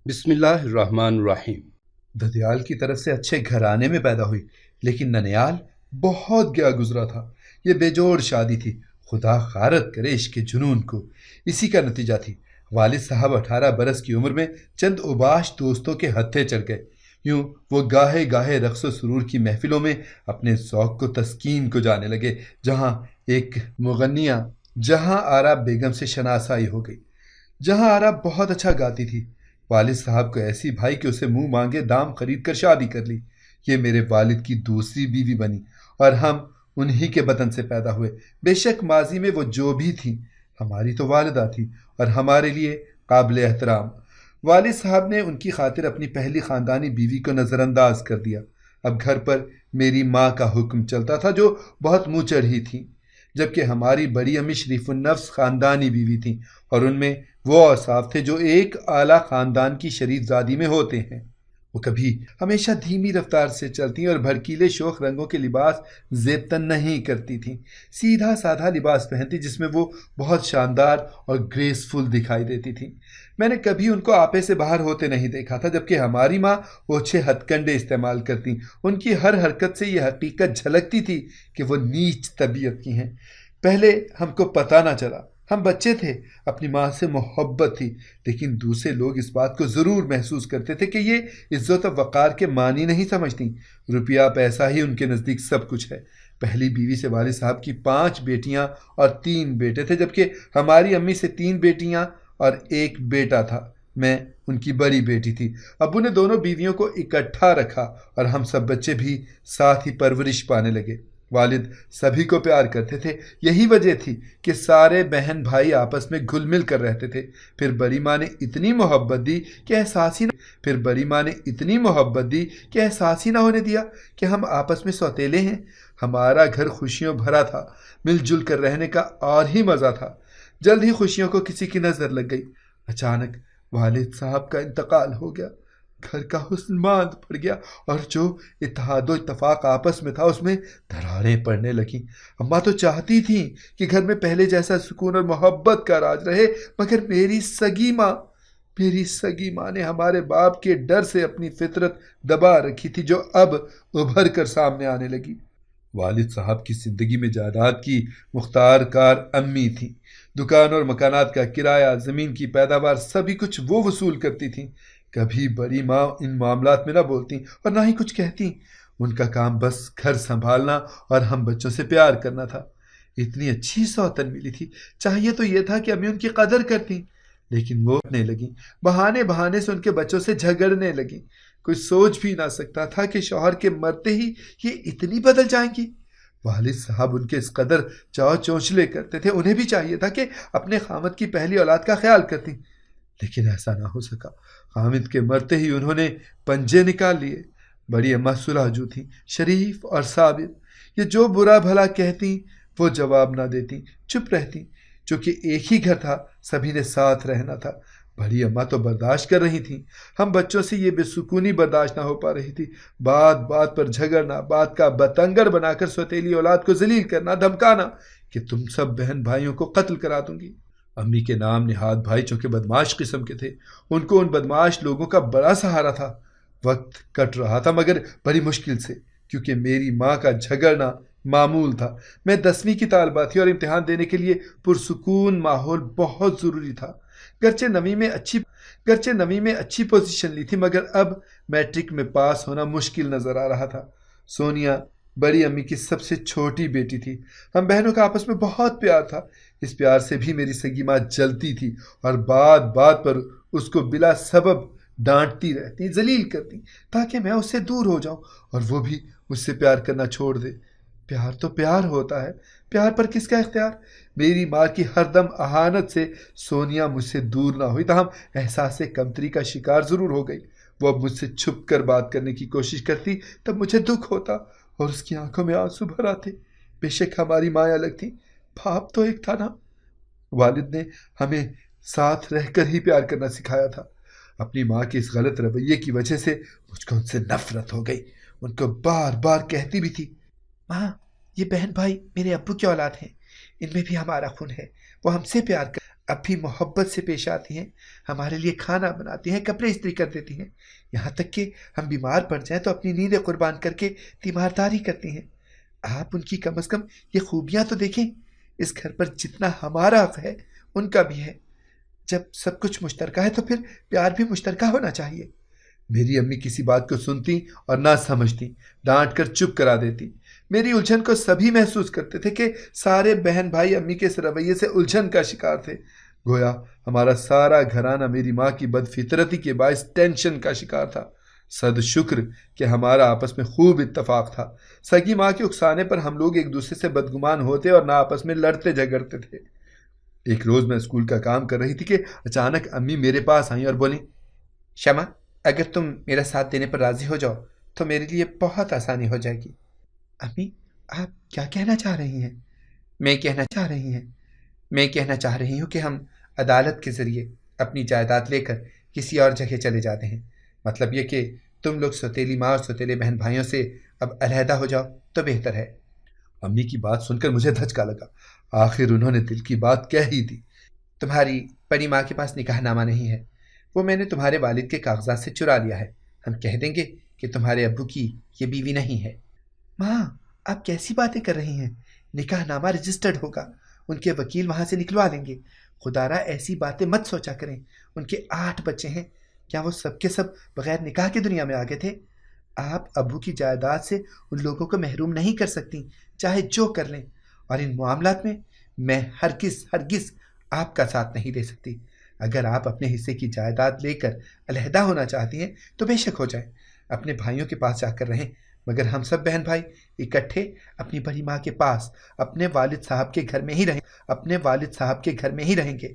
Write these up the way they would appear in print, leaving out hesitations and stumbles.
بسم اللہ الرحمن الرحیم۔ ددیال کی طرف سے اچھے گھرانے میں پیدا ہوئی، لیکن ننیال بہت گیا گزرا تھا۔ یہ بے جوڑ شادی تھی، خدا غارت کرے عشق کے جنون کو۔ اسی کا نتیجہ تھی والد صاحب 18 برس کی عمر میں چند اوباش دوستوں کے ہتھے چڑھ گئے۔ یوں وہ گاہے گاہے رقص و سرور کی محفلوں میں اپنے ذوق کو تسکین کو جانے لگے، جہاں ایک مغنیہ جہاں آرا بیگم سے شناسائی ہو گئی۔ جہاں آرا بہت اچھا گاتی تھی، والد صاحب کو ایسی بھائی کہ اسے منہ مانگے دام خرید کر شادی کر لی۔ یہ میرے والد کی دوسری بیوی بنی اور ہم انہی کے بدن سے پیدا ہوئے۔ بے شک ماضی میں وہ جو بھی تھیں، ہماری تو والدہ تھی اور ہمارے لیے قابل احترام۔ والد صاحب نے ان کی خاطر اپنی پہلی خاندانی بیوی کو نظر انداز کر دیا۔ اب گھر پر میری ماں کا حکم چلتا تھا، جو بہت منہ چڑھی تھی، جبکہ ہماری بڑی امی شریف النفس خاندانی بیوی تھیں، اور ان میں وہ اوصاف تھے جو ایک اعلیٰ خاندان کی شریف زادی میں ہوتے ہیں۔ وہ کبھی ہمیشہ دھیمی رفتار سے چلتی اور بھڑکیلے شوخ رنگوں کے لباس زیب تن نہیں کرتی تھیں۔ سیدھا سادھا لباس پہنتی، جس میں وہ بہت شاندار اور گریسفل دکھائی دیتی تھیں۔ میں نے کبھی ان کو آپے سے باہر ہوتے نہیں دیکھا تھا، جبکہ ہماری ماں اوچھے ہتھ کنڈے استعمال کرتی۔ ان کی ہر حرکت سے یہ حقیقت جھلکتی تھی کہ وہ نیچ طبیعت کی ہیں۔ پہلے ہم کو پتہ نہ چلا، ہم بچے تھے، اپنی ماں سے محبت تھی، لیکن دوسرے لوگ اس بات کو ضرور محسوس کرتے تھے کہ یہ عزت و وقار کے معنی نہیں سمجھتی۔ روپیہ پیسہ ہی ان کے نزدیک سب کچھ ہے۔ پہلی بیوی سے والد صاحب کی 5 بیٹیاں اور 3 بیٹے تھے، جبکہ ہماری امی سے 3 بیٹیاں اور 1 بیٹا تھا۔ میں ان کی بڑی بیٹی تھی۔ ابو نے دونوں بیویوں کو اکٹھا رکھا اور ہم سب بچے بھی ساتھ ہی پرورش پانے لگے۔ والد سبھی کو پیار کرتے تھے، یہی وجہ تھی کہ سارے بہن بھائی آپس میں گھل مل کر رہتے تھے۔ پھر بڑی ماں نے اتنی محبت دی کہ احساس ہی نہ ہونے دیا کہ ہم آپس میں سوتیلے ہیں۔ ہمارا گھر خوشیوں بھرا تھا، مل جل کر رہنے کا اور ہی مزہ تھا۔ جلد ہی خوشیوں کو کسی کی نظر لگ گئی۔ اچانک والد صاحب کا انتقال ہو گیا، گھر کا حسن ماند پڑ گیا، اور جو اتحاد و اتفاق آپس میں تھا اس میں دراڑیں پڑنے لگیں۔ اماں تو چاہتی تھیں کہ گھر میں پہلے جیسا سکون اور محبت کا راج رہے، مگر میری سگی ماں نے ہمارے باپ کے ڈر سے اپنی فطرت دبا رکھی تھی، جو اب ابھر کر سامنے آنے لگی۔ والد صاحب کی زندگی میں جائیداد کی مختار کار امی تھیں۔ دکان اور مکانات کا کرایہ، زمین کی پیداوار، سبھی کچھ وہ وصول کرتی تھیں۔ کبھی بڑی ماں ان معاملات میں نہ بولتی اور نہ ہی کچھ کہتی۔ ان کا کام بس گھر سنبھالنا اور ہم بچوں سے پیار کرنا تھا۔ اتنی اچھی سوتن ملی تھی، چاہیے تو یہ تھا کہ امی ان کی قدر کرتی، لیکن وہ نے لگیں، بہانے سے ان کے بچوں سے جھگڑنے لگیں۔ کوئی سوچ بھی نہ سکتا تھا کہ شوہر کے مرتے ہی یہ اتنی بدل جائیں گی۔ والد صاحب ان کے اس قدر چاو چونچلے کرتے تھے، انہیں بھی چاہیے تھا کہ اپنے خامد کی پہلی اولاد کا خیال کرتی، لیکن ایسا نہ ہو سکا۔ خامد کے مرتے ہی انہوں نے پنجے نکال لیے۔ بڑی اماں صلح جو تھیں، شریف اور صابر، یہ جو برا بھلا کہتی وہ جواب نہ دیتی، چپ رہتی۔ چونکہ ایک ہی گھر تھا، سبھی نے ساتھ رہنا تھا۔ بڑی اماں تو برداشت کر رہی تھیں، ہم بچوں سے یہ بے سکونی برداشت نہ ہو پا رہی تھی۔ بات پر جھگڑنا، بات کا بتنگڑ بنا کر سوتیلی اولاد کو ذلیل کرنا، دھمکانا کہ تم سب بہن بھائیوں کو قتل کرا دوں گی۔ امی کے نام نہاد بھائی چونکہ بدماش قسم کے تھے، ان کو ان بدماش لوگوں کا بڑا سہارا تھا۔ وقت کٹ رہا تھا، مگر بڑی مشکل سے، کیونکہ میری ماں کا جھگڑنا معمول تھا۔ میں 10ویں کی طالبہ تھی اور امتحان دینے کے لیے پرسکون ماحول بہت ضروری تھا۔ گرچہ 9ویں میں اچھی پوزیشن لی تھی، مگر اب میٹرک میں پاس ہونا مشکل نظر آ رہا تھا۔ سونیا بڑی امی کی سب سے چھوٹی بیٹی تھی۔ ہم بہنوں کا آپس میں بہت پیار تھا۔ اس پیار سے بھی میری سگی ماں جلتی تھی اور بات پر اس کو بلا سبب ڈانٹتی رہتی، ذلیل کرتی، تاکہ میں اس سے دور ہو جاؤں اور وہ بھی مجھ سے پیار کرنا چھوڑ دے۔ پیار تو پیار ہوتا ہے، پیار پر کس کا اختیار؟ میری ماں کی ہر دم اہانت سے سونیا مجھ سے دور نہ ہوئی، تاہم احساس کمتری کا شکار ضرور ہو گئی۔ وہ اب مجھ سے چھپ کر بات کرنے کی کوشش کرتی، تب مجھے دکھ ہوتا اور اس کی آنکھوں میں آنسو بھر آتے۔ بے شک ہماری ماں الگ تھی، باپ تو ایک تھا نا۔ والد نے ہمیں ساتھ رہ کر ہی پیار کرنا سکھایا تھا۔ اپنی ماں کے اس غلط رویے کی وجہ سے مجھ کو ان سے نفرت ہو گئی۔ ان کو بار بار کہتی بھی تھی، ماں یہ بہن بھائی میرے ابو کی اولاد ہیں، ان میں بھی ہمارا خون ہے، وہ ہم سے پیار کر۔ اب بھی محبت سے پیش آتی ہیں، ہمارے لیے کھانا بناتی ہیں، کپڑے استری کر دیتی ہیں، یہاں تک کہ ہم بیمار پڑ جائیں تو اپنی نیندیں قربان کر کے تیمارداری کرتی ہیں۔ آپ ان کی کم از کم یہ خوبیاں تو دیکھیں، اس گھر پر جتنا ہمارا حق ہے ان کا بھی ہے۔ جب سب کچھ مشترکہ ہے تو پھر پیار بھی مشترکہ ہونا چاہیے۔ میری امی کسی بات کو سنتی اور نہ سمجھتی، ڈانٹ کر چپ کرا دیتی۔ میری الجھن کو سبھی محسوس کرتے تھے کہ سارے بہن بھائی امی کے اس رویے سے الجھن کا شکار تھے۔ گویا ہمارا سارا گھرانہ میری ماں کی بد فطرتی کے باعث ٹینشن کا شکار تھا۔ صد شکر کہ ہمارا آپس میں خوب اتفاق تھا۔ سگی ماں کے اکسانے پر ہم لوگ ایک دوسرے سے بدگمان ہوتے اور نہ آپس میں لڑتے جھگڑتے تھے۔ ایک روز میں اسکول کا کام کر رہی تھی کہ اچانک امی میرے پاس آئیں اور بولیں، شمع، اگر تم میرا ساتھ دینے پر راضی ہو جاؤ تو میرے لیے بہت آسانی ہو جائے گی۔ امی، آپ کیا کہنا چاہ رہی ہیں؟ میں کہنا چاہ رہی ہوں کہ ہم عدالت کے ذریعے اپنی جائیداد لے کر کسی اور جگہ چلے جاتے ہیں۔ مطلب یہ کہ تم لوگ سوتیلی ماں اور سوتیلے بہن بھائیوں سے اب علیحدہ ہو جاؤ تو بہتر ہے۔ امی کی بات سن کر مجھے دھچکا لگا۔ آخر انہوں نے دل کی بات کہہ ہی دی۔ تمہاری بڑی ماں کے پاس نکاح نامہ نہیں ہے، وہ میں نے تمہارے والد کے کاغذات سے چرا لیا ہے۔ ہم کہہ دیں گے کہ تمہارے ابو کی یہ بیوی نہیں ہے۔ ماں، آپ کیسی باتیں کر رہی ہیں؟ نکاح نامہ رجسٹرڈ ہوگا، ان کے وکیل وہاں سے نکلوا لیں گے۔ خدا را ایسی باتیں مت سوچا کریں، ان کے 8 بچے ہیں، کیا وہ سب کے سب بغیر نکاح کے دنیا میں آگے تھے؟ آپ ابو کی جائیداد سے ان لوگوں کو محروم نہیں کر سکتی، چاہے جو کر لیں، اور ان معاملات میں ہرگز آپ کا ساتھ نہیں دے سکتی۔ اگر آپ اپنے حصے کی جائیداد لے کر علیحدہ ہونا چاہتی ہیں تو بے شک ہو جائیں، اپنے بھائیوں کے پاس جا کر رہیں، مگر ہم سب بہن بھائی اکٹھے اپنی بڑی ماں کے پاس اپنے والد صاحب کے گھر میں ہی رہیں گے۔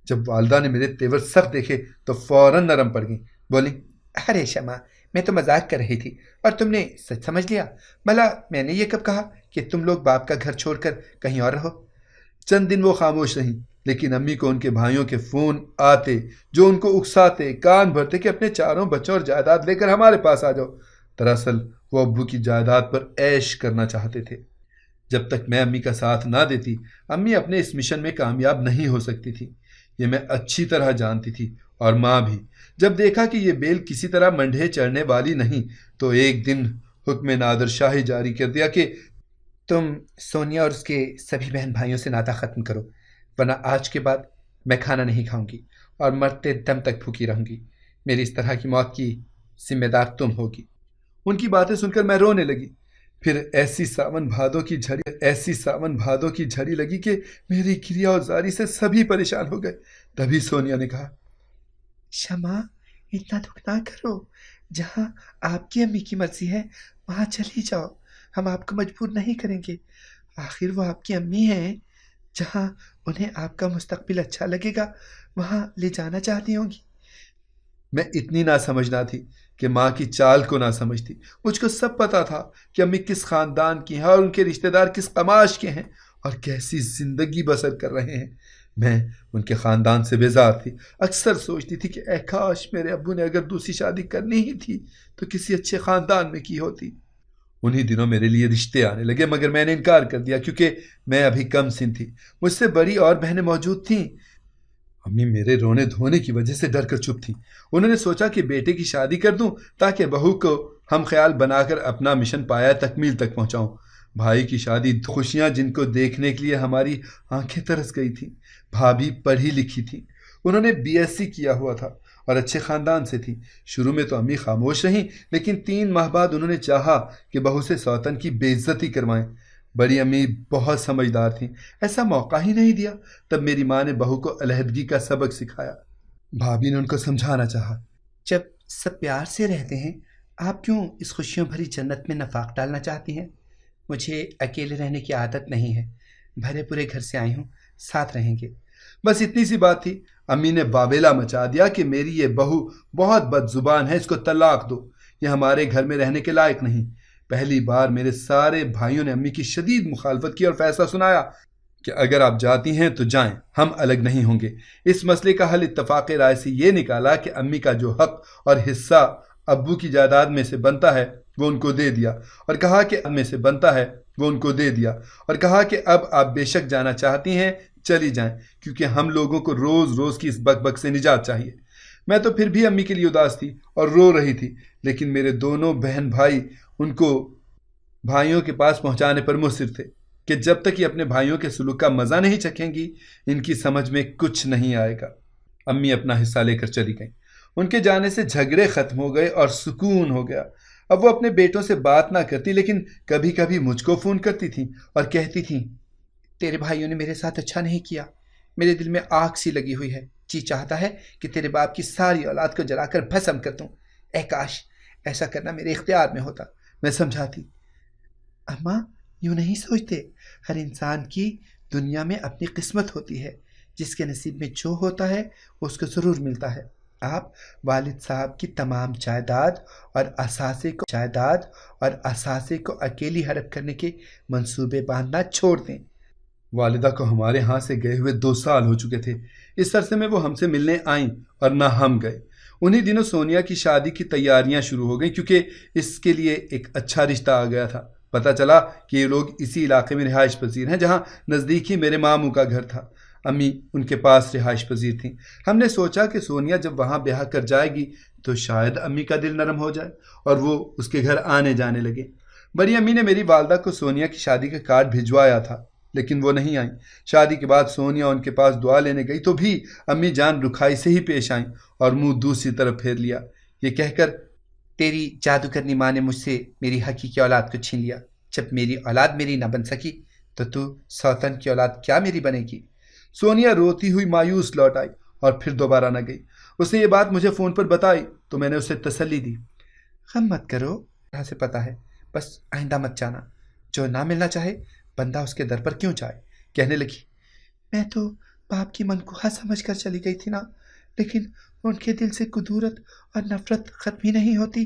جب والدہ نے میرے تیور سخت دیکھے تو فوراً نرم پڑ گئیں، بولیں، ارے شمع، میں تو مذاق کر رہی تھی اور تم نے سچ سمجھ لیا۔ بھلا میں نے یہ کب کہا کہ تم لوگ باپ کا گھر چھوڑ کر کہیں اور رہو؟ چند دن وہ خاموش رہیں، لیکن امی کو ان کے بھائیوں کے فون آتے جو ان کو اکساتے، کان بھرتے کہ اپنے 4 بچوں اور جائیداد لے کر ہمارے پاس آ جاؤ۔ دراصل وہ ابو کی جائیداد پر عیش کرنا چاہتے تھے۔ جب تک میں امی کا ساتھ نہ دیتی، امی اپنے اس مشن میں کامیاب نہیں ہو سکتی تھی، یہ میں اچھی طرح جانتی تھی، اور ماں بھی۔ جب دیکھا کہ یہ بیل کسی طرح منڈھے چڑھنے والی نہیں تو ایک دن حکم نادر شاہی جاری کر دیا کہ تم سونیا اور اس کے سبھی بہن بھائیوں سے ناطہ ختم کرو، ورنہ آج کے بعد میں کھانا نہیں کھاؤں گی اور مرتے دم تک بھوکی رہوں گی۔ میری اس طرح کی موت کی ذمہ دار تم ہوگی۔ ان کی باتیں سن کر میں رونے لگی۔ پھر ایسی ساون بھادوں کی جھڑی لگی کہ میری کریا اور زاری سے سبھی پریشان ہو گئے۔ تبھی سونیا نے کہا، شمع، اتنا دکھ نہ کرو، جہاں آپ کی امی کی مرضی ہے وہاں چلی جاؤ، ہم آپ کو مجبور نہیں کریں گے۔ آخر وہ آپ کی امی ہیں، جہاں انہیں آپ کا مستقبل اچھا لگے گا وہاں لے جانا چاہتی ہوں گی۔ میں اتنی نہ سمجھنا تھی کہ ماں کی چال کو نہ سمجھتی۔ مجھ کو سب پتا تھا کہ امی کس خاندان کی ہیں اور ان کے رشتہ دار کس قماش کے ہیں اور کیسی زندگی بسر کر رہے ہیں۔ میں ان کے خاندان سے بیزار تھی، اکثر سوچتی تھی کہ اے کاش میرے ابو نے اگر دوسری شادی کرنی ہی تھی تو کسی اچھے خاندان میں کی ہوتی۔ انہی دنوں میرے لیے رشتے آنے لگے، مگر میں نے انکار کر دیا کیونکہ میں ابھی کم سن تھی، مجھ سے بڑی اور بہنیں موجود تھیں۔ امی میرے رونے دھونے کی وجہ سے ڈر کر چپ تھی۔ انہوں نے سوچا کہ بیٹے کی شادی کر دوں تاکہ بہو کو ہم خیال بنا کر اپنا مشن پایا تکمیل تک پہنچاؤں۔ بھائی کی شادی، خوشیاں جن کو دیکھنے کے لیے ہماری آنکھیں ترس گئی تھیں۔ بھابھی پڑھی لکھی تھی، انہوں نے BSc کیا ہوا تھا اور اچھے خاندان سے تھی۔ شروع میں تو امی خاموش رہیں، لیکن 3 ماہ بعد انہوں نے چاہا کہ بہو سے سوتن کی بے عزتی کروائیں۔ بڑی امی بہت سمجھدار تھیں، ایسا موقع ہی نہیں دیا۔ تب میری ماں نے بہو کو علیحدگی کا سبق سکھایا۔ بھابھی نے ان کو سمجھانا چاہا، جب سب پیار سے رہتے ہیں، آپ کیوں اس خوشیوں بھری جنت میں نفاق ڈالنا چاہتی ہیں؟ مجھے اکیلے رہنے کی عادت نہیں ہے، بھرے پورے گھر سے آئی ہوں، ساتھ رہیں گے۔ بس اتنی سی بات تھی۔ امی نے بابیلا مچا دیا کہ میری یہ بہو بہت بد زبان ہے، اس کو طلاق دو، یہ ہمارے گھر میں رہنے کے لائق نہیں۔ پہلی بار میرے سارے بھائیوں نے امی کی شدید مخالفت کی اور فیصلہ سنایا کہ اگر آپ جاتی ہیں تو جائیں، ہم الگ نہیں ہوں گے۔ اس مسئلے کا حل اتفاق رائے سے یہ نکالا کہ امی کا جو حق اور حصہ ابو کی جائیداد میں سے بنتا ہے وہ ان کو دے دیا، اور کہا کہ اب آپ بے شک جانا چاہتی ہیں چلی جائیں، کیونکہ ہم لوگوں کو روز روز کی اس بک بک سے نجات چاہیے۔ میں تو پھر بھی امی کے لیے اداس تھی اور رو رہی تھی، لیکن میرے دونوں بہن بھائی ان کو بھائیوں کے پاس پہنچانے پر مصر تھے کہ جب تک یہ اپنے بھائیوں کے سلوک کا مزہ نہیں چکھیں گی ان کی سمجھ میں کچھ نہیں آئے گا۔ امی اپنا حصہ لے کر چلی گئیں۔ ان کے جانے سے جھگڑے ختم ہو گئے اور سکون ہو گیا۔ اب وہ اپنے بیٹوں سے بات نہ کرتی، لیکن کبھی کبھی مجھ کو فون کرتی تھیں اور کہتی تھیں، تیرے بھائیوں نے میرے ساتھ اچھا نہیں کیا، میرے دل میں آگ سی لگی ہوئی ہے، جی چاہتا ہے کہ تیرے باپ کی ساری اولاد کو جلا کر بھسم کر دوں، اے کاش ایسا کرنا میرے اختیار میں ہوتا۔ میں سمجھاتی، اماں یوں نہیں سوچتے، ہر انسان کی دنیا میں اپنی قسمت ہوتی ہے، جس کے نصیب میں جو ہوتا ہے وہ اس کو ضرور ملتا ہے۔ آپ والد صاحب کی تمام جائیداد اور اثاثے کو اکیلی ہڑپ کرنے کے منصوبے باندھنا چھوڑ دیں۔ والدہ کو ہمارے ہاں سے گئے ہوئے 2 سال ہو چکے تھے۔ اس عرصے میں وہ ہم سے ملنے آئیں اور نہ ہم گئے۔ انہی دنوں سونیا کی شادی کی تیاریاں شروع ہو گئیں، کیونکہ اس کے لیے ایک اچھا رشتہ آ گیا تھا۔ پتہ چلا کہ یہ لوگ اسی علاقے میں رہائش پذیر ہیں جہاں نزدیک ہی میرے ماموں کا گھر تھا۔ امی ان کے پاس رہائش پذیر تھیں۔ ہم نے سوچا کہ سونیا جب وہاں بیاہ کر جائے گی تو شاید امی کا دل نرم ہو جائے اور وہ اس کے گھر آنے جانے لگے۔ بڑی امی نے میری والدہ کو سونیا کی شادی کا کارڈ بھجوایا تھا، لیکن وہ نہیں آئیں۔ شادی کے بعد سونیا ان کے پاس دعا لینے گئی تو بھی امی جان رکھائی سے ہی پیش آئیں اور منہ دوسری طرف پھیر لیا، یہ کہہ کر، تیری جادو کرنی ماں نے مجھ سے میری حقیقی اولاد کو چھین لیا۔ جب میری اولاد میری نہ بن سکی تو سوتن کی اولاد کیا میری بنے گی؟ سونیا روتی ہوئی مایوس لوٹ آئی اور پھر دوبارہ نہ گئی۔ اس نے یہ بات مجھے فون پر بتائی تو میں نے اسے تسلی دی۔ غم مت کرو، یہاں سے پتہ ہے، بس آئندہ مت جانا، جو نہ ملنا چاہے بندہ اس کے در پر کیوں جائے۔ کہنے لگی، میں تو باپ کی منقوہ سمجھ کر چلی گئی تھی نا، لیکن ان کے دل سے کدورت اور نفرت ختم ہی نہیں ہوتی۔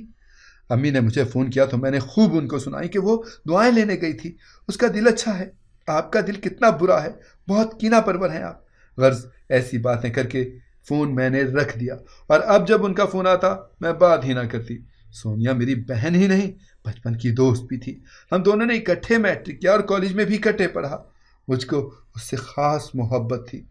امی نے مجھے فون کیا تو میں نے خوب ان کو سنائی کہ وہ دعائیں لینے گئی تھی، اس کا دل اچھا ہے، آپ کا دل کتنا برا ہے، بہت کینہ پرور ہیں آپ۔ غرض ایسی باتیں کر کے فون میں نے رکھ دیا، اور اب جب ان کا فون آتا میں بات ہی نہ کرتی۔ سونیا میری بہن ہی نہیں، بچپن کی دوست بھی تھی۔ ہم دونوں نے اکٹھے میٹرک کیا اور کالج میں بھی اکٹھے پڑھا۔ مجھ کو اس سے خاص محبت تھی۔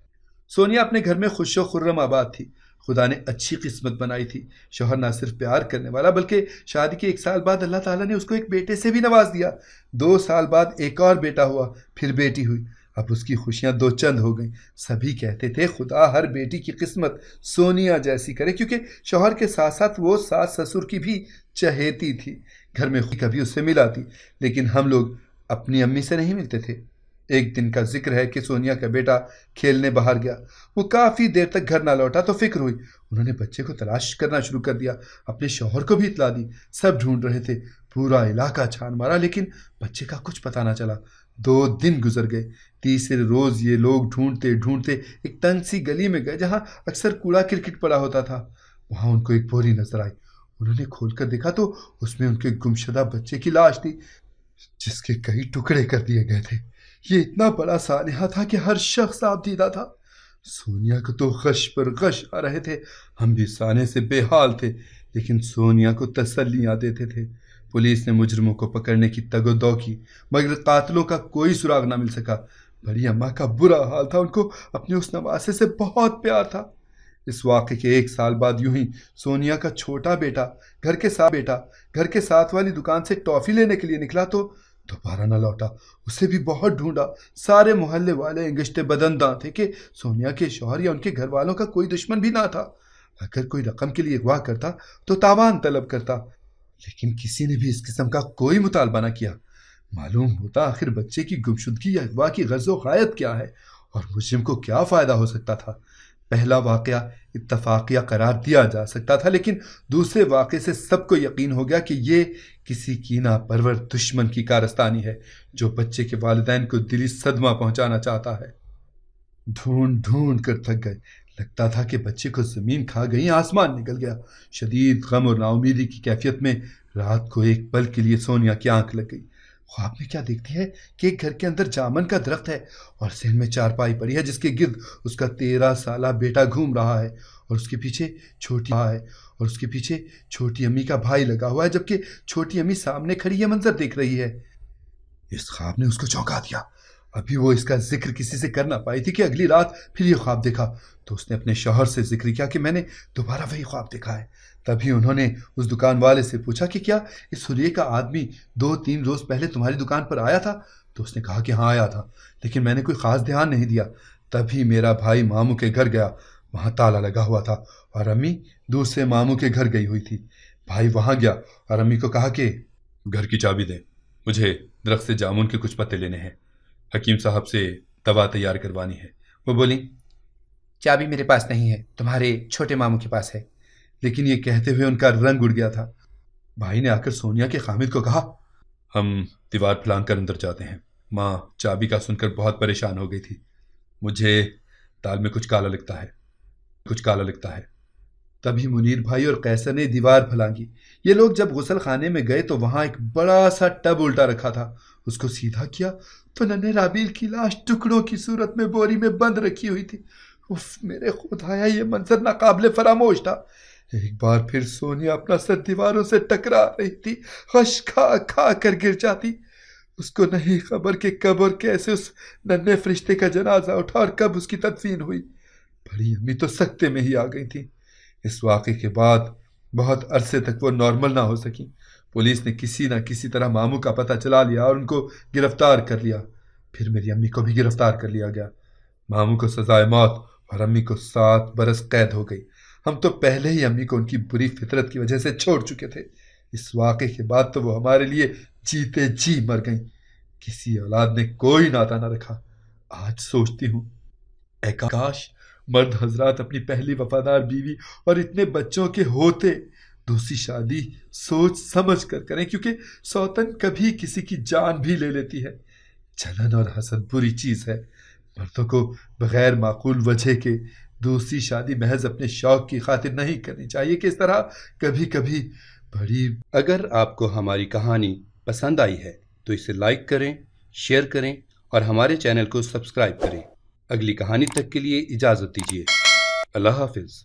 سونیا اپنے گھر میں خوش و خرم آباد تھی۔ خدا نے اچھی قسمت بنائی تھی۔ شوہر نہ صرف پیار کرنے والا بلکہ شادی کے 1 سال بعد اللہ تعالیٰ نے اس کو ایک بیٹے سے بھی نواز دیا۔ 2 سال بعد ایک اور بیٹا ہوا، پھر بیٹی ہوئی۔ اب اس کی خوشیاں 2 چند ہو گئیں۔ سبھی کہتے تھے خدا ہر بیٹی کی قسمت سونیا جیسی کرے، کیونکہ شوہر کے ساتھ ساتھ وہ ساس سسر کی بھی چہیتی تھی۔ گھر میں کبھی اس سے ملا تھی، لیکن ہم لوگ اپنی امی سے نہیں ملتے تھے۔ ایک دن کا ذکر ہے کہ سونیا کا بیٹا کھیلنے باہر گیا، وہ کافی دیر تک گھر نہ لوٹا تو فکر ہوئی۔ انہوں نے بچے کو تلاش کرنا شروع کر دیا، اپنے شوہر کو بھی اطلاع دی۔ سب ڈھونڈ رہے تھے، پورا علاقہ چھان مارا، لیکن بچے کا کچھ پتہ نہ چلا۔ 2 دن گزر گئے۔ تیسرے روز یہ لوگ ڈھونڈتے ڈھونڈتے ایک تنگ سی گلی میں گئے جہاں اکثر کوڑا کرکٹ پڑا ہوتا تھا۔ وہاں ان کو ایک بوری نظر آئی۔ انہوں نے کھول کر دیکھا تو اس میں ان کے گمشدہ بچے کی لاش تھی، جس کے کئی ٹکڑے کر دیے گئے تھے۔ یہ اتنا بڑا سانحہ تھا کہ ہر شخص آپ دیدہ تھا۔ سونیا کو تو غش پر غش آ رہے تھے، ہم بھی سانے سے بے حال تھے، لیکن سونیا کو تسلیاں دیتے تھے۔ پولیس نے مجرموں کو پکڑنے کی تگ و دو کی، مگر قاتلوں کا کوئی سراغ نہ مل سکا۔ بڑی اماں کا برا حال تھا، ان کو اپنے اس نواسے سے بہت پیار تھا۔ اس واقعے کے 1 سال بعد یوں ہی سونیا کا چھوٹا بیٹا گھر کے ساتھ والی دکان سے ٹافی لینے کے لیے نکلا تو دوبارہ نہ لوٹا۔ اسے بھی بہت ڈھونڈا، سارے محلے والے انگشتے بدنداں تھے کہ سونیا کے شوہر یا ان کے گھر والوں کا کوئی دشمن بھی نہ تھا۔ اگر کوئی رقم کے لیے اغوا کرتا تو تاوان طلب کرتا، لیکن کسی نے بھی اس قسم کا کوئی مطالبہ نہ کیا۔ معلوم ہوتا آخر بچے کی گمشدگی یا اغوا کی غرض و غایت کیا ہے اور مجرم کو کیا فائدہ ہو سکتا تھا۔ پہلا واقعہ اتفاقیہ قرار دیا جا سکتا تھا، لیکن دوسرے واقعے سے سب کو یقین ہو گیا کہ یہ کسی کینہ پرور دشمن کی کارستانی ہے جو بچے کے والدین کو دلی صدمہ پہنچانا چاہتا ہے۔ ڈھونڈ ڈھونڈ کر تھک گئے، لگتا تھا کہ بچے کو زمین کھا گئی، آسمان نکل گیا۔ شدید غم اور ناامیدی کی کیفیت میں رات کو ایک پل کے لیے سونیا کی آنکھ لگ گئی۔ خواب میں کیا دیکھتی ہے کہ ایک گھر کے اندر جامن کا درخت ہے اور ذہن میں چارپائی پڑی ہے جس کے گرد اس کا 13 سالہ بیٹا گھوم رہا ہے اور اس کے پیچھے چھوٹی امی کا بھائی لگا ہوا ہے، جبکہ چھوٹی امی سامنے کھڑی یہ منظر دیکھ رہی ہے۔ اس خواب نے اس کو چونکا دیا۔ ابھی وہ اس کا ذکر کسی سے کر نہ پائی تھی کہ اگلی رات پھر یہ خواب دیکھا تو اس نے اپنے شوہر سے ذکر کیا کہ میں نے دوبارہ وہی خواب دیکھا ہے۔ تبھی انہوں نے اس دکان والے سے پوچھا کہ کیا اس حلیے کا آدمی 2-3 روز پہلے تمہاری دکان پر آیا تھا؟ تو اس نے کہا کہ ہاں آیا تھا، لیکن میں نے کوئی خاص دھیان نہیں دیا۔ تبھی میرا بھائی ماموں کے گھر گیا، وہاں تالا لگا ہوا تھا اور امی دوسرے ماموں کے گھر گئی ہوئی تھی۔ بھائی وہاں گیا اور امی کو کہا کہ گھر کی چابی دیں، مجھے درخت سے جامن کے کچھ پتے لینے ہیں، حکیم صاحب سے دوا تیار کروانی ہے۔ وہ بولی چابی میرے پاس نہیں ہے، تمہارے چھوٹے ماموں کے پاس ہے۔ لیکن یہ کہتے ہوئے ان کا رنگ اڑ گیا تھا۔ بھائی نے آ کر سونیا کے خامد کو کہا ہم دیوار پھلانگ کر اندر جاتے ہیں، ماں چابی کا سن کر بہت پریشان ہو گئی تھی، مجھے دال میں کچھ کالا لگتا ہے۔ تبھی منیر بھائی اور قیصر نے دیوار پھلانگی۔ یہ لوگ جب غسل خانے میں گئے تو وہاں ایک بڑا سا ٹب الٹا رکھا تھا، اس کو سیدھا کیا تو ننھے رابیل کی لاش ٹکڑوں کی صورت میں بوری میں بند رکھی ہوئی تھی۔ اف میرے خدایا، یہ منظر ناقابل فراموش تھا۔ ایک بار پھر سونیا اپنا سر دیواروں سے ٹکرا رہی تھی، خش کھا کھا کر گر جاتی۔ اس کو نہیں خبر کہ کب اور کیسے اس ننھے فرشتے کا جنازہ اٹھا اور کب اس کی تدفین ہوئی۔ بڑی امی تو سکتے میں ہی آ گئی تھی۔ اس واقعے کے بعد بہت عرصے تک وہ نارمل نہ ہو سکی۔ پولیس نے کسی نہ کسی طرح ماموں کا پتہ چلا لیا اور ان کو گرفتار کر لیا۔ پھر میری امی کو بھی گرفتار کر لیا گیا۔ ماموں کو سزائے موت اور امی کو 7 برس قید ہو گئی۔ ہم تو پہلے ہی امی کو ان کی بری فطرت کی وجہ سے چھوڑ چکے تھے۔ اس واقعے کے بعد تو وہ ہمارے لیے جیتے جی مر گئیں۔ کسی اولاد نے کوئی ناتا نہ رکھا۔ آج سوچتی ہوں اے کاش مرد حضرات اپنی پہلی وفادار بیوی اور اتنے بچوں کے ہوتے دوسری شادی سوچ سمجھ کر کریں، کیونکہ سوتن کبھی کسی کی جان بھی لے لیتی ہے۔ جلن اور حسد بری چیز ہے۔ مردوں کو بغیر معقول وجہ کے دوسری شادی محض اپنے شوق کی خاطر نہیں کرنی چاہیے کہ اس طرح کبھی کبھی بڑی۔ اگر آپ کو ہماری کہانی پسند آئی ہے تو اسے لائک کریں، شیئر کریں اور ہمارے چینل کو سبسکرائب کریں۔ اگلی کہانی تک کے لیے اجازت دیجیے۔ اللہ حافظ۔